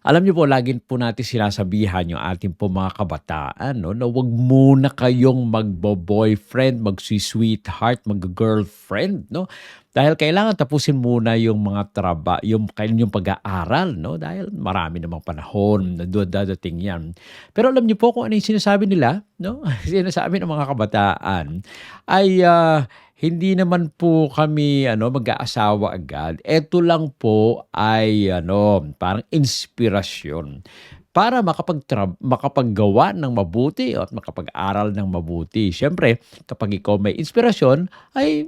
Alam niyo po, lagi po natin sinasabihan yung ating po mga kabataan, no, na wag muna kayong magbo-boyfriend, magsi-sweetheart, mag-girlfriend, no? Dahil kailangan tapusin muna yung mga yung kailan yung pag-aaral, no? Dahil marami namang panahon na dadating yan. Pero alam niyo po kung ano yung sinasabi nila, no? Sinasabi ng mga kabataan ay hindi naman po kami mag-aasawa agad. Eto lang po ay parang inspirasyon para makapaggawa ng mabuti at makapag-aral ng mabuti. Siyempre, kapag ikaw may inspirasyon, ay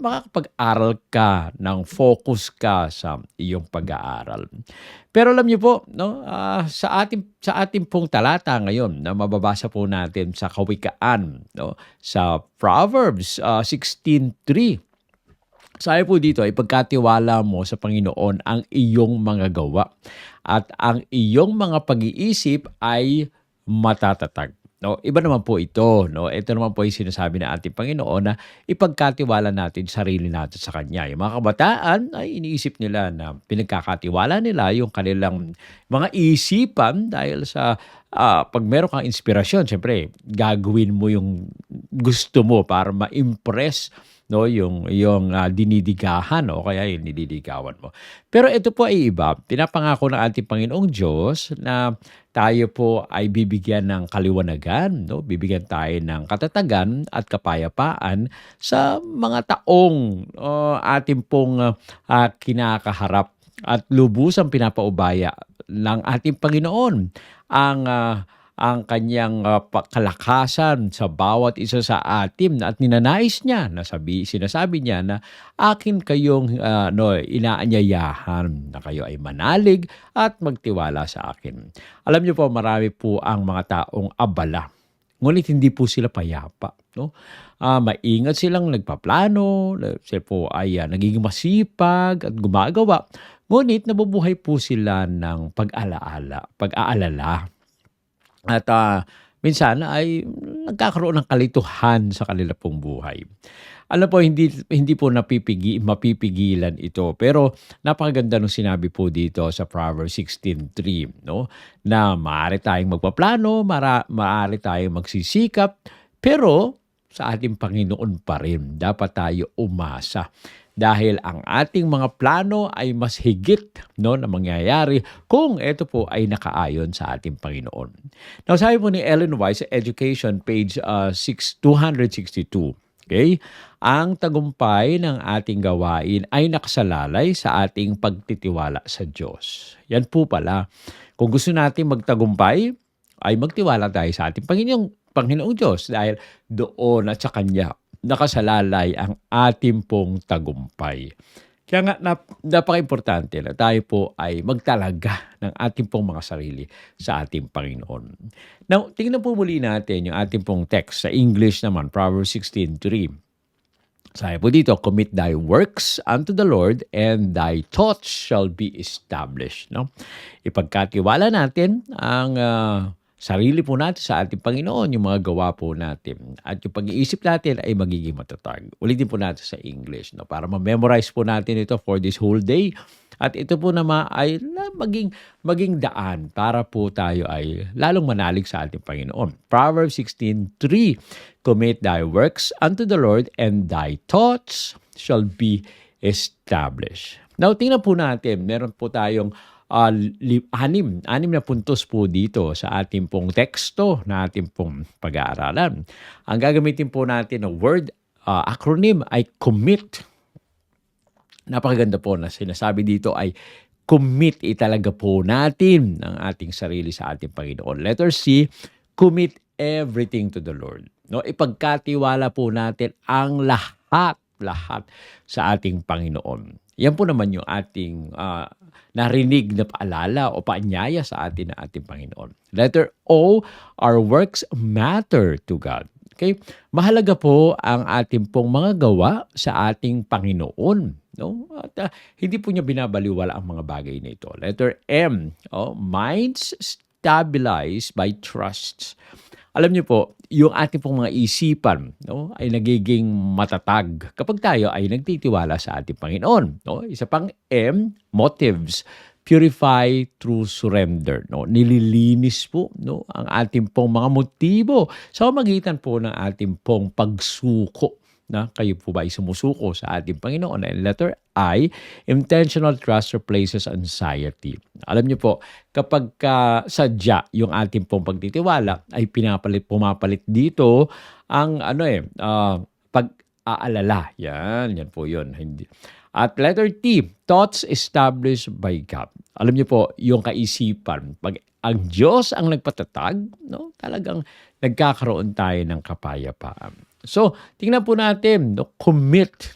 makakapag-aral ka ng focus ka sa iyong pag-aaral. Pero alam niyo po, no, sa ating pong talata ngayon na mababasa po natin sa Kawikaan, no, sa Proverbs 16:3. Sabi po dito, ipagkatiwala mo sa Panginoon ang iyong mga gawa at ang iyong mga pag-iisip ay matatatag. No, iba naman po ito, no. Ito naman po 'yung sinasabi ng ating Panginoon na ipagkatiwala natin sarili natin sa kanya. 'Yung mga kabataan ay iniisip nila na pinagkakatiwala nila 'yung kanilang mga isipan dahil sa 'pag meron kang inspirasyon siyempre gagawin mo 'yung gusto mo para ma-impress, no, yung dinidigahan o kaya yung nililigawan mo. Pero ito po ay iba. Pinapangako ng ating Panginoong Diyos na tayo po ay bibigyan ng kaliwanagan, no? Bibigyan tayo ng katatagan at kapayapaan sa mga taong ating pong kinakaharap at lubusang pinapaubaya ng ating Panginoon ang kanyang kalakasan sa bawat isa sa atin at ninanais niya na sinasabi niya na akin kayong inaanyayahan na kayo ay manalig at magtiwala sa akin. Alam niyo po, marami po ang mga taong abala. Ngunit hindi po sila payapa, no? Maingat silang nagpaplano, sila po ay nagiging masipag at gumagawa. Ngunit nabubuhay po sila ng pag-aalala. At minsan ay nagkakaroon ng kalituhan sa kanila pong buhay. Alam po, hindi po mapipigilan ito. Pero napakaganda nung sinabi po dito sa Proverbs 16:3, no? Na maaari tayong magpaplano, maaari tayong magsisikap, pero sa ating Panginoon pa rin dapat tayo umasa. Dahil ang ating mga plano ay mas higit, no, na mangyayari kung ito po ay nakaayon sa ating Panginoon. Now, sabi po ni Ellen White sa Education, page 262, okay? Ang tagumpay ng ating gawain ay nakasalalay sa ating pagtitiwala sa Diyos. Yan po pala. Kung gusto natin magtagumpay, ay magtiwala tayo sa ating Panginoong Diyos dahil doon at sa Kanya nakasalalay ang ating pong tagumpay. Kaya nga napaka-importante na tayo po ay magtalaga ng ating pong mga sarili sa ating Panginoon. Now, tingnan po muli natin yung ating pong text sa English naman, Proverbs 16:3. Sabi po dito, commit thy works unto the Lord and thy thoughts shall be established. No? Ipagkatiwala natin ang sarili po natin sa ating Panginoon, yung mga gawa po natin. At yung pag-iisip natin ay magiging matatag. Ulitin po natin sa English, no? Para ma-memorize po natin ito for this whole day. At ito po naman ay maging daan para po tayo ay lalong manalig sa ating Panginoon. Proverbs 16:3, commit thy works unto the Lord and thy thoughts shall be established. Now, tingnan po natin, meron po tayong anim na puntos po dito sa ating pong teksto na ating pong pag-aaralan. Ang gagamitin po natin ng word acronym ay commit. Napakaganda po na sinasabi dito ay commit italaga po natin ang ating sarili sa ating Panginoon. Letter C, commit everything to the Lord. No, ipagkatiwala po natin ang lahat sa ating Panginoon. Yan po naman yung ating narinig na paalala o paanyaya sa atin ng ating Panginoon. Letter O, our works matter to God. Okay? Mahalaga po ang ating pong mga gawa sa ating Panginoon. No? At hindi po niya binabaliwala ang mga bagay na ito. Letter M, minds stabilized by trust. Alam niyo po, yung ating pong mga isipan, no, ay nagiging matatag kapag tayo ay nagtitiwala sa ating Panginoon. No? Isa pang M, motives. purify through surrender, no? Nililinis po, no, ang ating pong mga motibo sa pamamagitan po ng ating pong pagsuko na kayo po ba ay sumusuko sa ating Panginoon? And letter I, intentional trust replaces anxiety. Alam niyo po, kapag sadya yung ating pong pagtitiwala ay pumapalit dito ang pag-aalala. Yan po yun. Hindi. At letter T, thoughts established by God. Alam niyo po, yung kaisipan, pag ang Diyos ang nagpatatag, no, talagang nagkakaroon tayo ng kapayapaan. So, tingnan po natin, no, commit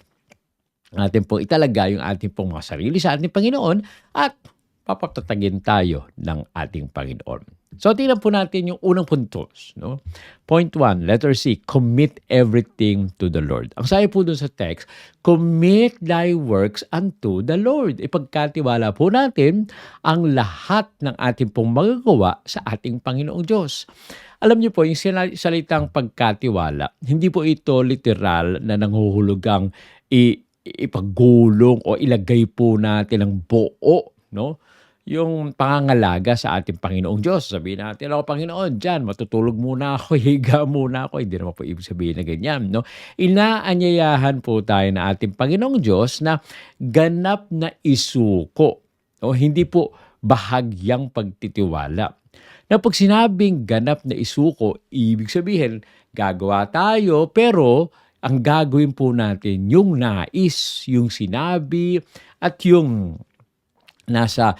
natin po italaga yung ating pong mga sarili sa ating Panginoon at papatatagin tayo ng ating Panginoon. So, tingnan po natin yung unang puntos. No? Point 1, letter C, commit everything to the Lord. Ang sabi po dun sa text, commit thy works unto the Lord. Ipagkatiwala po natin ang lahat ng ating pong magagawa sa ating Panginoong Diyos. Alam niyo po, yung salitang pagkatiwala, hindi po ito literal na nanghuhulugang ipagulong o ilagay po natin ang buo, no? Yung pangangalaga sa ating Panginoong Diyos. Sabihin natin, ako Panginoon, dyan, matutulog muna ako, higa muna ako. Hindi naman po ibig sabihin na ganyan, no? Inaanyayahan po tayo na ating Panginoong Diyos na ganap na isuko. No? Hindi po bahagyang pagtitiwala. Na pag sinabing ganap na isuko, ibig sabihin, gagawa tayo, pero ang gagawin po natin, yung nais, yung sinabi, at yung nasa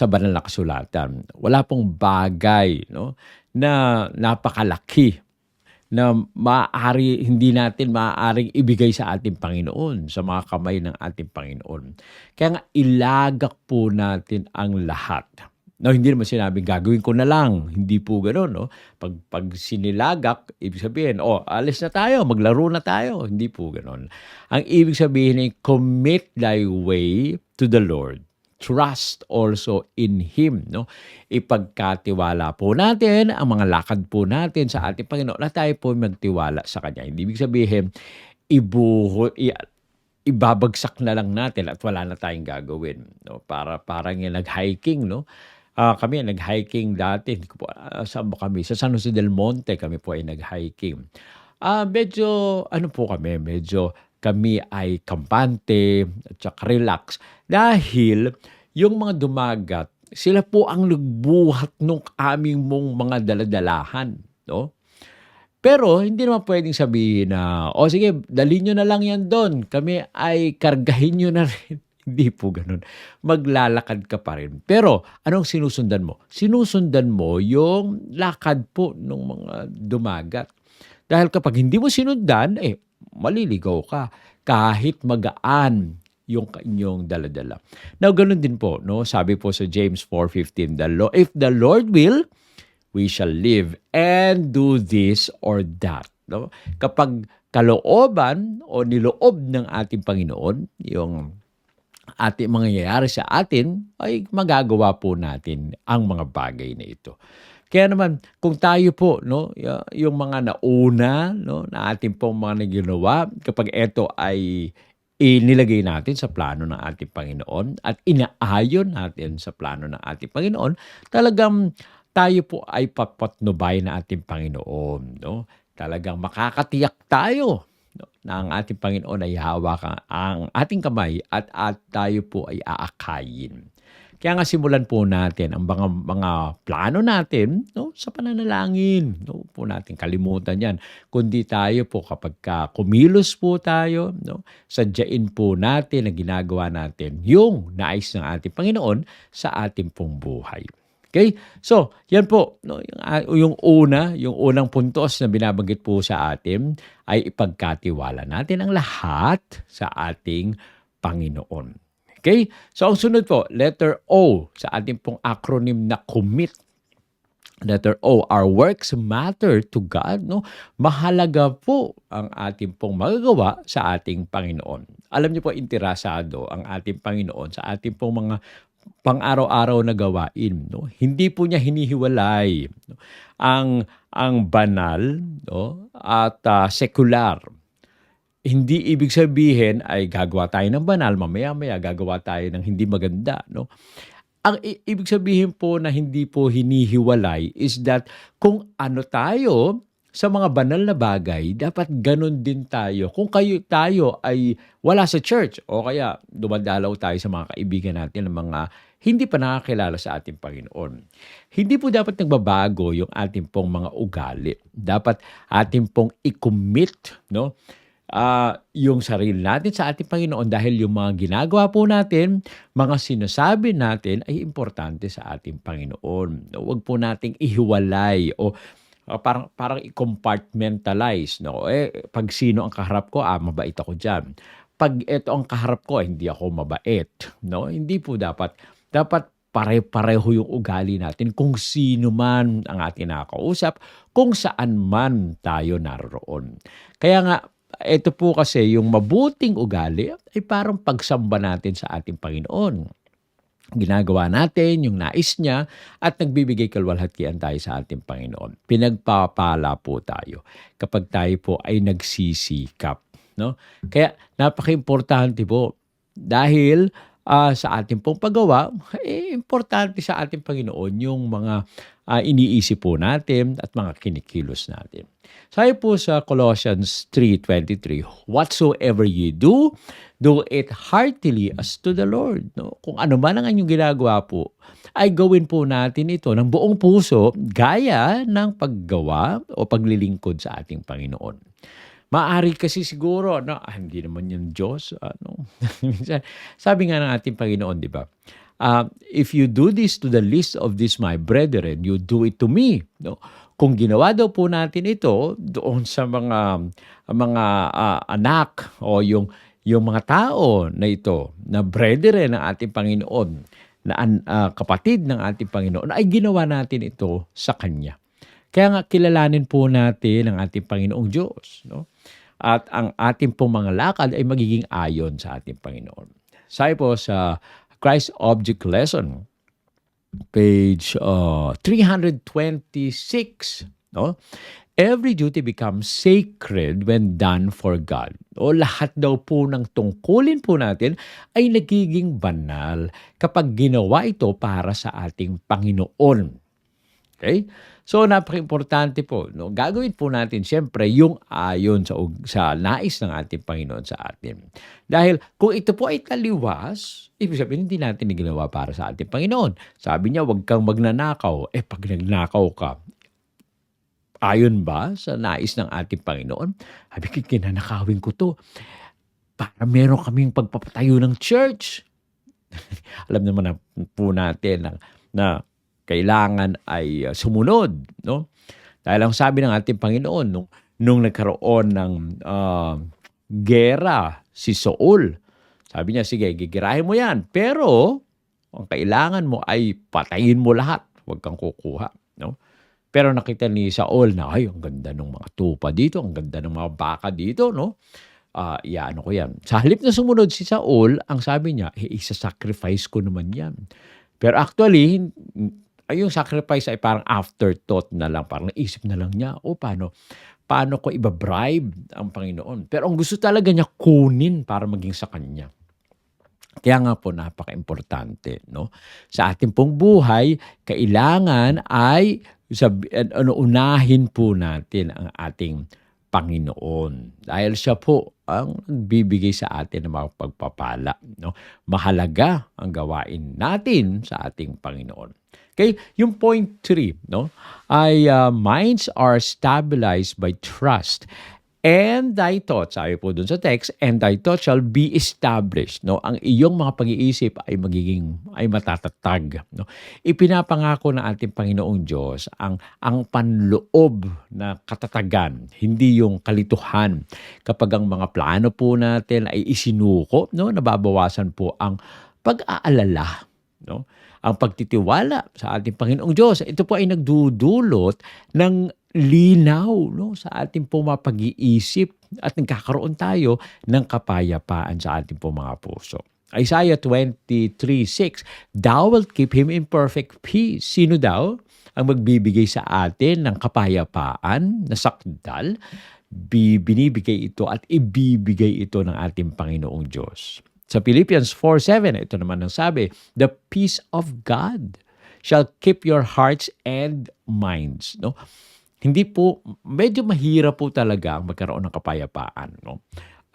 banal na kasulatan. Wala pong bagay, no, na napakalaki na hindi natin maaaring ibigay sa ating Panginoon, sa mga kamay ng ating Panginoon. Kaya nga, ilagak po natin ang lahat. No, hindi naman sinabing gagawin ko na lang. Hindi po gano'n, no? Pag sinilagak, ibig sabihin, alis na tayo, maglaro na tayo. Hindi po gano'n. Ang ibig sabihin ay commit thy way to the Lord. Trust also in Him, no? Ipagkatiwala po natin ang mga lakad po natin sa ating Panginoon na tayo po magtiwala sa Kanya. Hindi ibig sabihin, ibabagsak na lang natin at wala na tayong gagawin, no? Parang yung nag-hiking, no? Kami nag-hiking dati, saan ba kami? Sa San Jose del Monte kami po ay nag-hiking. Medyo kami ay kampante at saka relax dahil yung mga dumagat, sila po ang nagbuhat ng aming mga daladalahan, no? Pero hindi naman pwedeng sabihin na, sige, dalhin nyo na lang yan doon. Kami ay kargahin nyo na rin. Hindi po ganun. Maglalakad ka pa rin. Pero anong sinusundan mo? Sinusundan mo yung lakad po ng mga dumagat. Dahil kapag hindi mo sinundan, maliligaw ka. Kahit magaan yung inyong daladala. Now, ganun din po, no? Sabi po sa James 4:15, if the Lord will, we shall live and do this or that. No? Kapag kalooban o niloob ng ating Panginoon, yung ating mangyayari sa atin, ay magagawa po natin ang mga bagay na ito. Kaya naman, kung tayo po, no, yung mga nauna, no, na ating pong mga naginawa, kapag ito ay inilagay natin sa plano ng ating Panginoon at inaayon natin sa plano ng ating Panginoon, talagang tayo po ay papatnubay na ating Panginoon, no? Talagang makakatiyak tayo, no, na ang ating Panginoon ay hawakan ang ating kamay at tayo po ay aakayin. Kaya nga simulan po natin ang mga plano natin, no, sa pananalangin. No, po natin kalimutan yan. Kundi tayo po kapag kumilos po tayo, no, sadyain po natin na ginagawa natin yung nais ng ating Panginoon sa ating pong buhay. Okay? So, yan po, no, yung unang puntos na binabanggit po sa atin ay ipagkatiwala natin ang lahat sa ating Panginoon. Okay? So, ang sunod po, letter O sa ating pong acronym na commit. Letter O, our works matter to God, no? Mahalaga po ang ating pong magagawa sa ating Panginoon. Alam niyo po, interesado ang ating Panginoon sa ating pong mga pang-araw-araw na gawain, no? Hindi po niya hinihiwalay, no, ang banal, no, at sekular. Hindi ibig sabihin ay gagawa tayo ng banal, mamaya-maya gagawa tayo ng hindi maganda, no? Ang ibig sabihin po na hindi po hinihiwalay is that kung ano tayo sa mga banal na bagay, dapat gano'n din tayo. Kung tayo ay wala sa church o kaya dumadalaw tayo sa mga kaibigan natin ng mga hindi pa nakakilala sa ating Panginoon. Hindi po dapat nagbabago yung ating pong mga ugali. Dapat ating pong i-commit, no? Yung sarili natin sa ating Panginoon dahil yung mga ginagawa po natin, mga sinasabi natin ay importante sa ating Panginoon. Huwag po nating ihiwalay o parang i-compartmentalize, no? Pag sino ang kaharap ko, mabait ako diyan. Pag ito ang kaharap ko, hindi ako mabait, no? Hindi po dapat. Dapat pare-pareho yung ugali natin kung sino man ang ating nakakausap, kung saan man tayo naroon. Kaya nga, ito po kasi yung mabuting ugali ay parang pagsamba natin sa ating Panginoon. Ginagawa natin yung nais niya at nagbibigay kalwalhatian tayo sa ating Panginoon. Pinagpapala po tayo kapag tayo po ay nagsisikap, no? Kaya napaka-importante po dahil sa ating pong paggawa, importante sa ating Panginoon yung mga iniisip po natin at mga kinikilos natin. Sabi po sa Colossians 3:23, whatsoever you do, do it heartily as to the Lord. No? Kung ano man ang inyong ginagawa po, ay gawin po natin ito ng buong puso gaya ng paggawa o paglilingkod sa ating Panginoon. Maaari kasi siguro, hindi naman yung Diyos. Sabi nga ng ating Panginoon, di ba? If you do this to the least of these my brethren, you do it to me. No? Kung ginawa daw po natin ito doon sa mga anak o yung mga tao na ito, na brethren ng ating Panginoon, na kapatid ng ating Panginoon, ay ginawa natin ito sa Kanya. Kaya nga kilalanin po natin ang ating Panginoong Diyos, no? At ang ating pong mga lakad ay magiging ayon sa ating Panginoon. Sabi po sa Christ Object Lesson, page 326, no? Every duty becomes sacred when done for God. O lahat daw po ng tungkulin po natin ay nagiging banal kapag ginawa ito para sa ating Panginoon. Okay? So, napaka-importante po. No? Gagawin po natin siyempre yung ayon sa nais ng ating Panginoon sa atin. Dahil kung ito po ay taliwas, ibig sabihin hindi natin ginawa para sa ating Panginoon. Sabi niya, huwag kang magnanakaw. Pag nagnakaw ka, ayon ba sa nais ng ating Panginoon? Sabi ko, kinanakawin ko to. Para meron kaming pagpapatayo ng church. Alam naman na po natin na kailangan ay sumunod, no? Dahil ang sabi ng ating Panginoon nung nagkaroon ng gera si Saul, sabi niya, sige, gigirahin mo yan, pero ang kailangan mo ay patayin mo lahat, huwag kang kukuha, no? Pero nakita ni Saul na, ay, ang ganda ng mga tupa dito, ang ganda ng mga baka dito, no? Ano ko yan. Sa halip na sumunod si Saul, ang sabi niya, isa-sacrifice ko naman yan. Pero actually, yung sacrifice ay parang afterthought na lang, parang naisip na lang niya, paano ko ibabribe ang Panginoon? Pero ang gusto talaga niya kunin para maging sa kanya. Kaya nga po napaka-importante, no? Sa ating pong buhay, kailangan ay unahin po natin ang ating Panginoon. Dahil siya po ang nagbibigay sa atin ng mga pagpapala, no? Mahalaga ang gawain natin sa ating Panginoon. Okay, yung point 3, no, ay minds are stabilized by trust. And thy thoughts, sabi po dun sa text, and thy thoughts shall be established. No? Ang iyong mga pag-iisip ay matatatag. No? Ipinapangako ng ating Panginoong Diyos ang panloob na katatagan, hindi yung kalituhan. Kapag ang mga plano po natin ay isinuko, no? Nababawasan po ang pag-aalala, no? Ang pagtitiwala sa ating Panginoong Diyos. Ito po ay nagdudulot ng linaw, no, sa ating pong mga pag-iisip at nagkakaroon tayo ng kapayapaan sa ating pong mga puso. Isaiah 23:6, thou wilt keep him in perfect peace. Sino daw ang magbibigay sa atin ng kapayapaan na sakdal? Binibigay ito at ibibigay ito ng ating Panginoong Diyos. Sa Philippians 4:7, ito naman ang sabi, "The peace of God shall keep your hearts and minds." No? Hindi po, medyo mahirap po talaga ang magkaroon ng kapayapaan. No?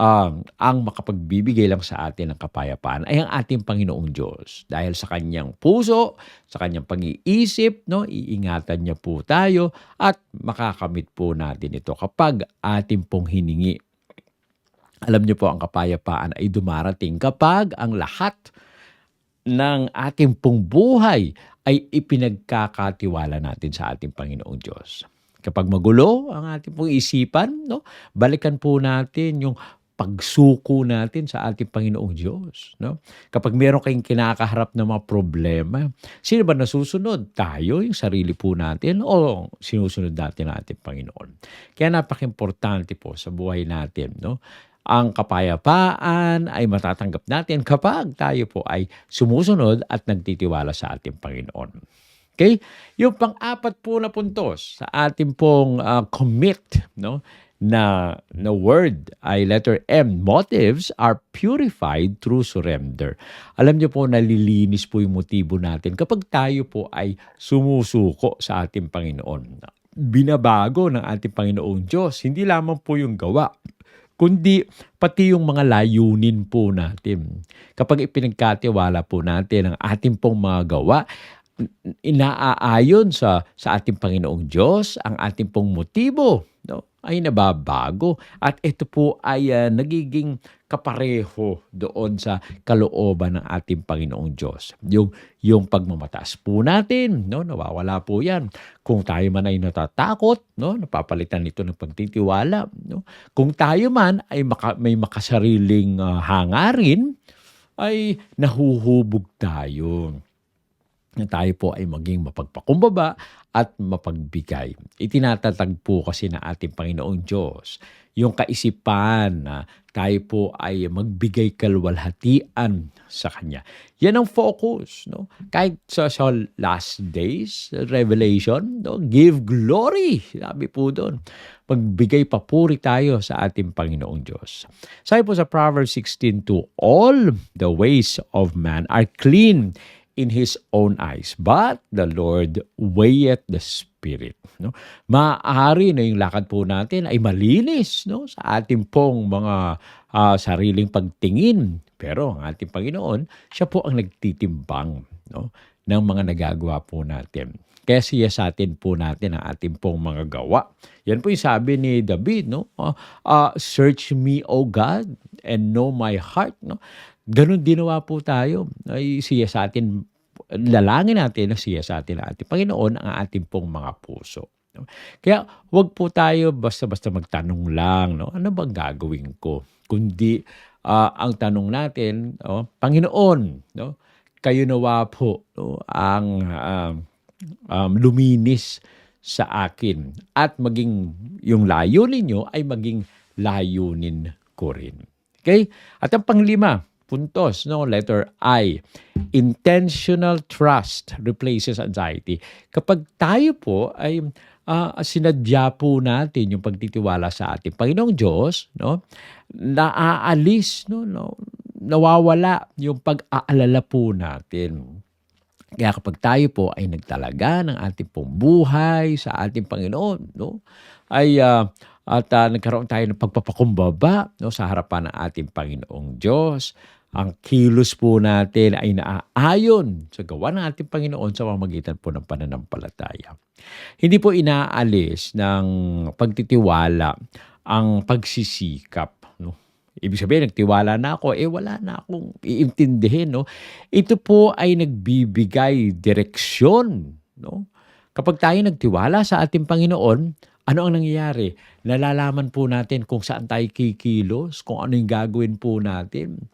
Ang makapagbibigay lang sa atin ng kapayapaan ay ang ating Panginoong Diyos. Dahil sa kanyang puso, sa kanyang pag-iisip, no, iingatan niya po tayo at makakamit po natin ito kapag ating pong hiningi. Alam niyo po, ang kapayapaan ay dumarating kapag ang lahat ng ating pong buhay ay ipinagkakatiwala natin sa ating Panginoong Diyos. Kapag magulo ang ating pong isipan, no, balikan po natin yung pagsuko natin sa ating Panginoong Diyos. No? Kapag meron kayong kinakaharap na mga problema, sino ba nasusunod? Tayo, yung sarili po natin, o sinusunod natin ang ating Panginoon? Kaya napaka-importante po sa buhay natin, no? Ang kapayapaan ay matatanggap natin kapag tayo po ay sumusunod at nagtitiwala sa ating Panginoon. Okay? Yung pang-apat po na puntos sa ating pong commit, no, na word ay letter M. Motives are purified through surrender. Alam niyo po, nalilinis po yung motibo natin kapag tayo po ay sumusuko sa ating Panginoon. Binabago ng ating Panginoong Diyos, hindi lamang po yung gawa, kundi pati yung mga layunin po natin. Kapag ipinagkatiwala po natin ang ating pong mga gawa, inaayon sa ating Panginoong Diyos, ang ating pong motibo, no, ay nababago. At ito po ay nagiging kapareho doon sa kalooban ng ating Panginoong Diyos. Yung pagmamataas po natin, no, nawawala po yan. Kung tayo man ay natatakot, no, napapalitan nito ng pagtitiwala. No? Kung tayo man ay may makasariling hangarin, ay nahuhubog tayo. Na tayo po ay maging mapagpakumbaba at mapagbigay. Itinatatag po kasi na ating Panginoong Diyos yung kaisipan na tayo po ay magbigay kalwalhatian sa Kanya. Yan ang focus. No? Kahit sa last days, Revelation, no? Give glory. Sabi po doon. Magbigay papuri tayo sa ating Panginoong Diyos. Sabi po sa Proverbs 16:2, all the ways of man are clean in his own eyes, but the Lord weigheth the spirit. No? Maaari na yung lakad po natin ay malinis, no, sa ating pong mga sariling pagtingin. Pero ang ating Panginoon, siya po ang nagtitimbang, no, ng mga nagagawa po natin. Kaya siyasatin po natin ang ating pong mga gawa. Yan po yung sabi ni David, no? Search me, O God, and know my heart. No? Ganon ginawa po tayo. Ay siyasatin, lalangin natin na siyasatin ang ating Panginoon ang ating pong mga puso. No? Kaya wag po tayo basta-basta magtanong lang, no? Ano bang gagawin ko? Kundi ang tanong natin, no? Panginoon, no? Kayo nawa po, no? Ang luminis sa akin at maging yung layunin nyo ay maging layunin ko rin. Okay? At ang panglima, puntos, no, letter I, intentional trust replaces anxiety. Kapag tayo po ay sinadya po natin yung pagtitiwala sa ating Panginoong Diyos, no, naaalis, no, nawawala yung pag-aalala po natin. Kaya kapag tayo po ay nagtalaga ng ating pong buhay sa ating Panginoon, no, ay nagkaroon tayo ng pagpapakumbaba, no, sa harapan ng ating Panginoong Diyos, ang kilos po natin ay naaayon sa gawa ng ating Panginoon sa pamamagitan po ng pananampalataya. Hindi po inaalis ng pagtitiwala ang pagsisikap. No? Ibig sabihin, nagtiwala na ako, wala na akong iintindihin. No? Ito po ay nagbibigay direksyon. No? Kapag tayo nagtiwala sa ating Panginoon, ano ang nangyayari? Nalalaman po natin kung saan tayo kikilos, kung ano yung gagawin po natin.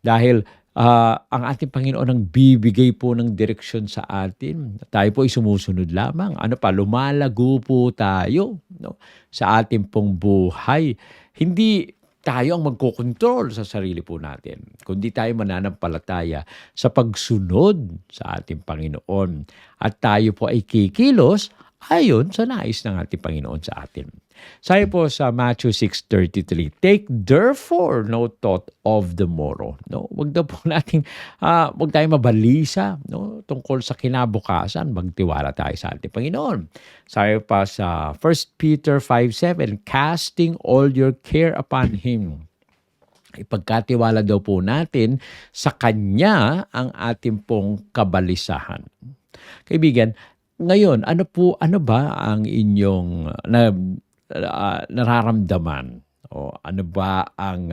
Dahil ang ating Panginoon ang bibigay po ng direksyon sa atin. Tayo po ay sumusunod lamang. Ano pa, lumalago po tayo, no, sa ating pong buhay. Hindi tayo ang magkokontrol sa sarili po natin, kundi tayo mananampalataya sa pagsunod sa ating Panginoon. At tayo po ay kikilos ayon sa nais ng ating Panginoon sa atin. Sabi po sa Matthew 6:33, "Take therefore no thought of the morrow." No, wag daw po nating wag tayong mabalisa, no, tungkol sa kinabukasan, magtiwala tayo sa ating Panginoon. Sabi pa sa 1 Peter 5:7, "Casting all your care upon him." Ipagkatiwala daw po natin sa Kanya ang ating pong kabalisahan. Kaibigan, ngayon, ano ba ang inyong nararamdaman? O ano ba ang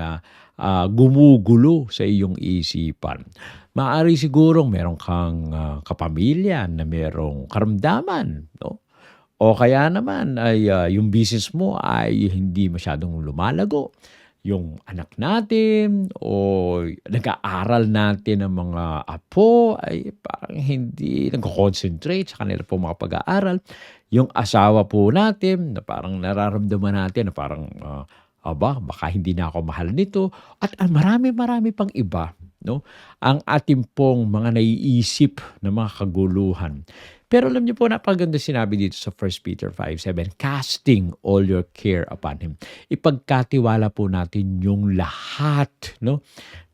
gumugulo sa iyong isipan? Maaari sigurong meron kang kapamilya na merong karamdaman, no? O kaya naman ay yung business mo ay hindi masyadong lumalago. Yung anak natin o nag-aaral natin ng mga apo ay parang hindi nagko-concentrate sa kanila pong mga pag-aaral. Yung asawa po natin na parang nararamdaman natin na parang, baka hindi na ako mahal nito at marami-marami pang iba, 'no, ang ating pong mga naiisip na mga kaguluhan. Pero alam niyo po napakaganda sinabi dito sa 1 Peter 5:7, "Casting all your care upon Him." Ipagkatiwala po natin yung lahat, no,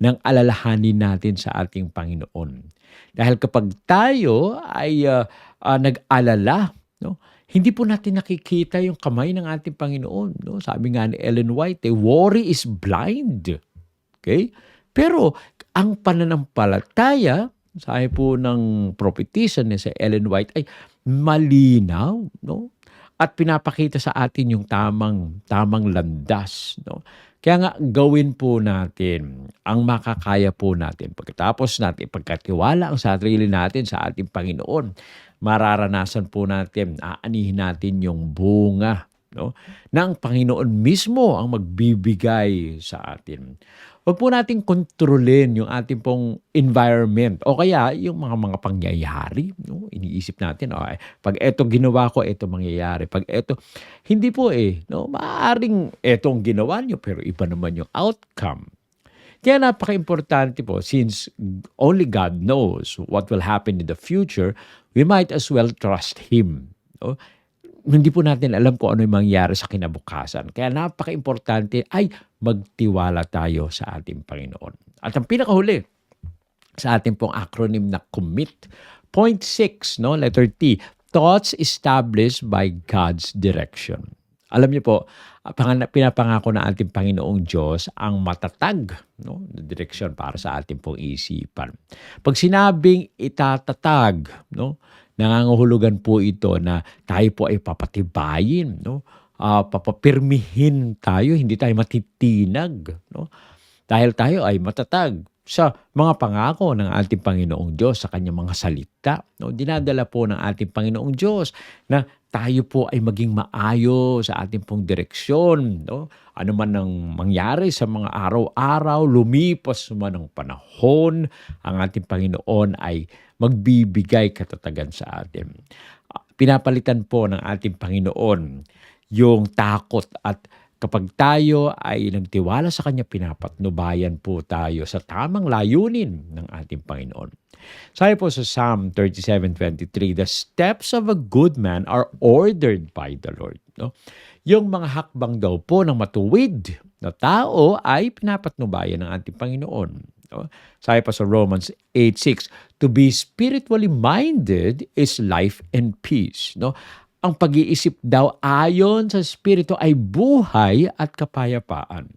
ng alalahanin natin sa ating Panginoon. Dahil kapag tayo ay nag-alala, no, hindi po natin nakikita yung kamay ng ating Panginoon. No? Sabi nga ni Ellen White, worry is blind. Okay? Pero ang pananampalataya, sabi po ng propetisa ni sa Ellen White ay malinaw, no? At pinapakita sa atin yung tamang landas, no? Kaya nga gawin po natin ang makakaya po natin. Pagkatapos natin ipagkatiwala ang sarili natin sa ating Panginoon, mararanasan po natin, aanihin natin yung bunga, no, ng Panginoon mismo ang magbibigay sa atin. Huwag po nating kontrolin yung ating pong environment o kaya yung mga pangyayari, no? Iniisip natin, pag eto ginawa ko, eto mangyayari. Pag eto, hindi po no? Maaaring eto ang ginawa nyo, pero iba naman yung outcome. Kaya napaka-importante po, since only God knows what will happen in the future, we might as well trust Him. No? Hindi po natin alam kung ano yung mangyayari sa kinabukasan. Kaya napaka-importante ay magtiwala tayo sa ating Panginoon. At ang pinakahuli sa ating pong acronym na commit, point 6, no, letter T, thoughts established by God's direction. Alam niyo po, pinapangako ng ating Panginoong Diyos ang matatag, no, na direksyon para sa ating pong isipan. Pag sinabing itatatag, no, nangangahulugan po ito na tayo po ay papatibayin, no? Papapirmihin tayo, hindi tayo matitinag, no? Dahil tayo ay matatag sa mga pangako ng ating Panginoong Diyos sa kanyang mga salita, no? Dinadala po ng ating Panginoong Diyos na tayo po ay maging maayos sa ating pong direksyon, no? Ano man ang mangyari sa mga araw-araw, lumipas man ang panahon, ang ating Panginoon ay magbibigay katatagan sa atin. Pinapalitan po ng ating Panginoon yung takot at kapag tayo ay nagtiwala sa Kanya, pinapatnubayan po tayo sa tamang layunin ng ating Panginoon. Sabi po sa Psalm 37:23, "The steps of a good man are ordered by the Lord." No? Yung mga hakbang daw po ng matuwid na tao ay pinapatnubayan ng ating Panginoon. No? Sabi pa sa Romans 8:6, "To be spiritually minded is life and peace." No? Ang pag-iisip daw ayon sa Espiritu ay buhay at kapayapaan.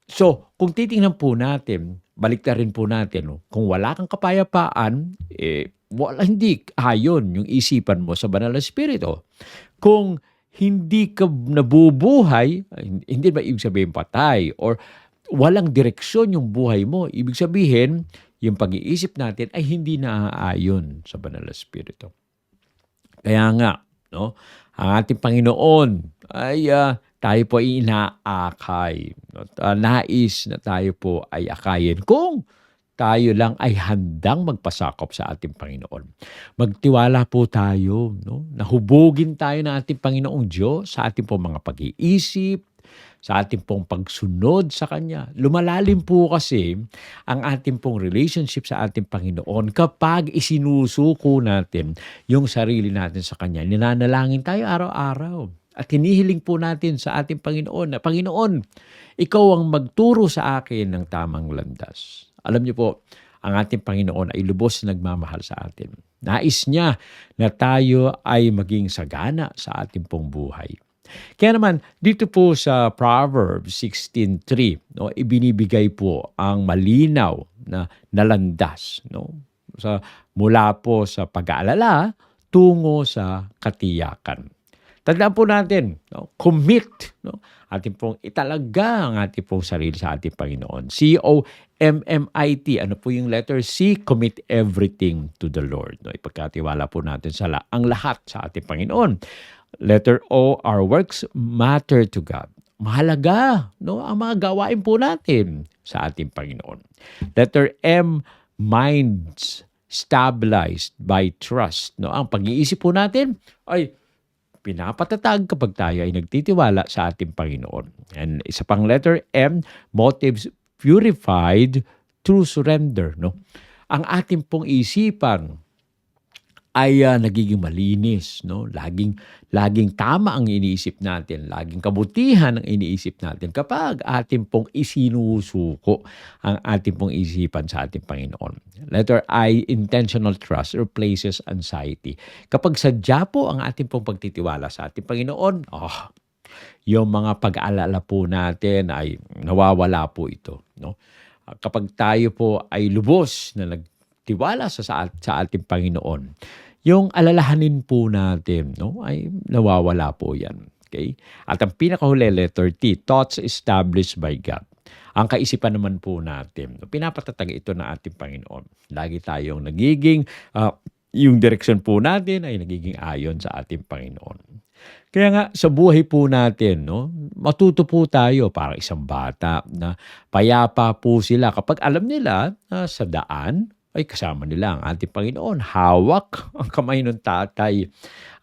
So, kung titingnan po natin, baliktarin po natin, no? Kung wala kang kapayapaan, hindi ayon yung isipan mo sa banal na Espiritu. Kung hindi ka nabubuhay, hindi ba ibig sabihin patay or walang direksyon yung buhay mo, ibig sabihin, yung pag-iisip natin ay hindi naaayon sa banal na Espiritu. Kaya nga, no, ang ating Panginoon ay tayo po ay inaakay. No? Nais na tayo po ay akayin kung tayo lang ay handang magpasakop sa ating Panginoon. Magtiwala po tayo, no? Nahubugin tayo ng ating Panginoong Diyos sa ating po mga pag-iisip, sa ating pong pagsunod sa Kanya. Lumalalim po kasi ang ating pong relationship sa ating Panginoon kapag isinusuko natin yung sarili natin sa Kanya. Ninanalangin tayo araw-araw at hinihiling po natin sa ating Panginoon na, Panginoon, Ikaw ang magturo sa akin ng tamang landas. Alam niyo po, ang ating Panginoon ay lubos na nagmamahal sa atin. Nais niya na tayo ay maging sagana sa ating pong buhay. Kaya naman, dito po sa Proverbs 16:3, no, ibinibigay po ang malinaw na landas, no, mula po sa pag-aalala tungo sa katiyakan. Tandaan po natin, no, commit, no, ating pong italaga ang ating pong sarili sa ating Panginoon. COMMIT, ano po yung letter C? Commit everything to the Lord. No, ipagkatiwala po natin ang lahat sa ating Panginoon. Letter O, our works matter to God. Mahalaga, no, ang mga gawain po natin sa ating Panginoon. Letter M, minds stabilized by trust. No, ang pag-iisip po natin ay pinapatatag kapag tayo ay nagtitiwala sa ating Panginoon. And isa pang letter M, motives purified through surrender. No? Ang ating pong isipan ay nagiging malinis. No? Laging tama ang iniisip natin. Laging kabutihan ang iniisip natin kapag ating pong isinusuko ang ating pong isipan sa ating Panginoon. Letter I, intentional trust replaces anxiety. Kapag sadya po ang ating pong pagtitiwala sa ating Panginoon, yung mga pag-aalala po natin ay nawawala po ito. No? Kapag tayo po ay lubos na nagtiwala sa ating Panginoon, yung alalahanin po natin, no, ay nawawala po yan. Okay? At ang pinakahuli, letter T, thoughts established by God. Ang kaisipan naman po natin, pinapatatag ito ng ating Panginoon. Lagi tayong nagiging, yung direksyon po natin ay nagiging ayon sa ating Panginoon. Kaya nga sa buhay po natin, no, matuto po tayo para isang bata na payapa po sila kapag alam nila na sa daan ay kasama nila ang ating Panginoon. Hawak ang kamay ng tatay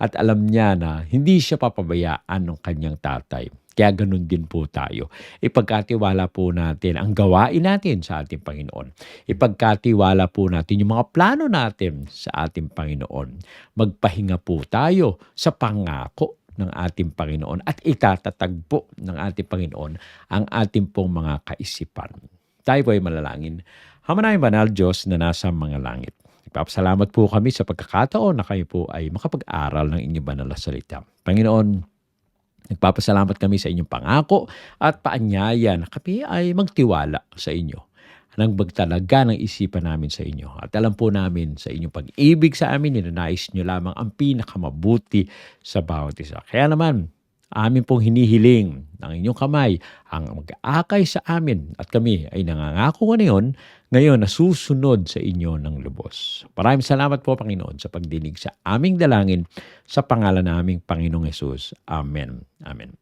at alam niya na hindi siya papabayaan ng kanyang tatay. Kaya ganun din po tayo. Ipagkatiwala po natin ang gawain natin sa ating Panginoon. Ipagkatiwala po natin yung mga plano natin sa ating Panginoon. Magpahinga po tayo sa pangako ng ating Panginoon at itatatag po ng ating Panginoon ang ating pong mga kaisipan. Tayo po ay manalangin. Hamanayang banal Diyos na nasa mga langit. Ipapasalamat po kami sa pagkakataon na kayo po ay makapag-aral ng inyong banal na salita. Panginoon, nagpapasalamat kami sa inyong pangako at paanyaya na kami ay magtiwala sa inyo. Nang magtalaga ng isipan namin sa inyo. At alam po namin sa inyong pag-ibig sa amin, ninanais nyo lamang ang pinakamabuti sa bawat isa. Kaya naman, amin pong hinihiling ng inyong kamay ang mag-aakay sa amin at kami ay nangangako ngayon na susunod sa inyo ng lubos. Maraming salamat po, Panginoon, sa pagdinig sa aming dalangin sa pangalan naming Panginoong Hesus. Amen. Amen.